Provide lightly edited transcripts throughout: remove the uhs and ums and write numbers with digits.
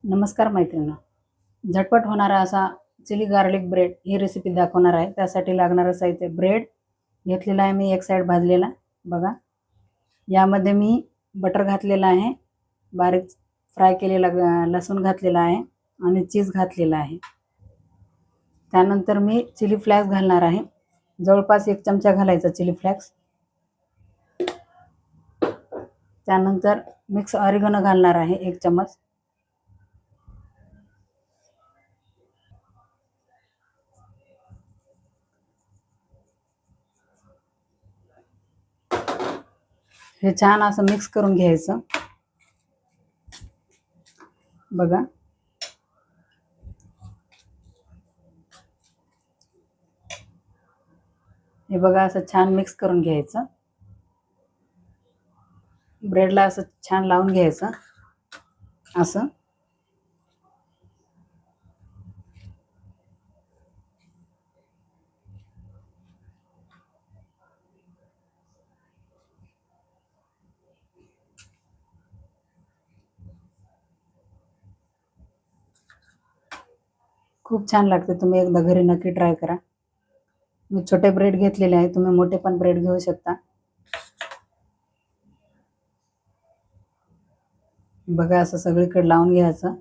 नमस्कार मैत्रिणी. झटपट होणारा असा चिली गार्लिक ब्रेड ही रेसिपी दाखवणार आहे. त्यासाठी लागणारं साहित्य: ब्रेड घेतलेला आहे मी, एक साईड भाजलेला बघा. यामध्ये मी बटर घातलेला आहे, बारीक फ्राय केलेला लसूण घातलेला आहे आणि चीज घातलेला आहे. त्यानंतर मी चिली फ्लेक्स घालणार आहे, जवळपास 1 चमचा घालायचा चिली फ्लेक्स. त्यानंतर मिक्स ऑरिगॅनो घालणार आहे 1 चमच. हे छान असं मिक्स करून घ्यायचं बघा. हे बघा, असं छान मिक्स करून घ्यायचं. ब्रेडला असं छान लावून घ्यायचं असं. खूप छान लागते, तुम्ही एकदा घरी नक्की ट्राय करा. मी छोटे ब्रेड घेतलेले आहे, तुम्ही मोठे पण ब्रेड घेऊ शकता. बघा, असं सगळीकडे लावून घ्यायचं.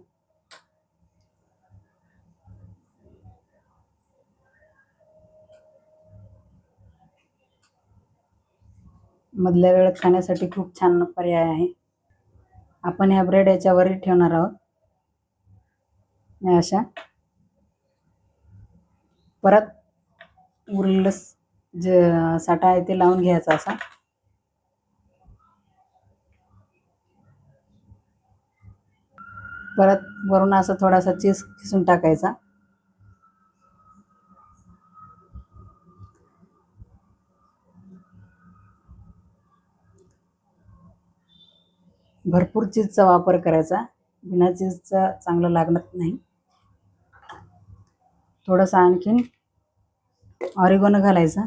मधल्या वेळेत खाण्यासाठी खूप छान पर्याय आहे. आपण ह्या ब्रेड याच्यावर ठेवणार आहोत. अशा परत उरलेलं जे साठा आहे ते लावून घ्यायचा असा. परत वरून असं थोडासा चीज खिसून टाकायचा. भरपूर चीजचा वापर करायचा, बिना चीजचा चांगलं लागत नाही. थोडंसं आणखीन ऑरिगॅनो घालायचा.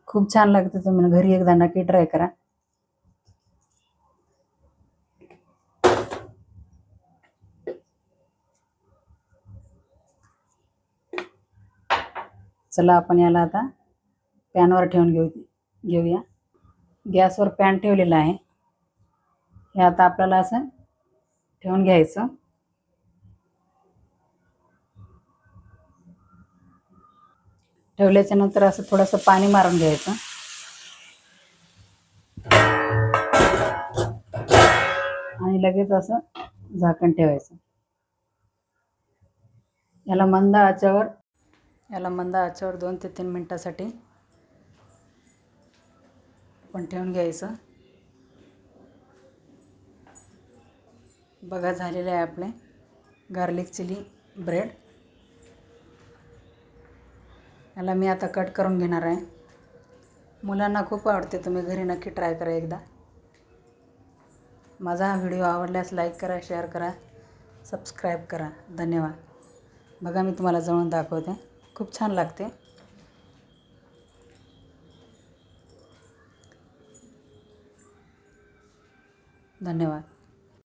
खूप छान लागते, तुम्ही घरी एकदा नक्की ट्राय करा. चला, आपण याला आता पॅनवर ठेवून घेऊया. गॅसवर पॅन ठेवलेला आहे. हे आता आपल्याला असं ठेवून घ्यायचं. ठेवल्याच्या नंतर असं थोडंसं पाणी मारून घ्यायचं आणि लगेच असं झाकण ठेवायचं. याला मंद आचेवर 2 ते 3 मिनिटासाठी आपण ठेवून घ्यायचं. बघा, झालेले आहे आपले गार्लिक चिली ब्रेड. याला मी आता कट करून घेणार आहे. मुलांना खूप आवडते, तुम्ही घरी नक्की ट्राय करा एकदा. माझा हा व्हिडिओ आवडल्यास लाईक करा, शेअर करा, सबस्क्राईब करा. धन्यवाद. बघा, मी तुम्हाला जवळून दाखवते, खूप छान लागते. धन्यवाद.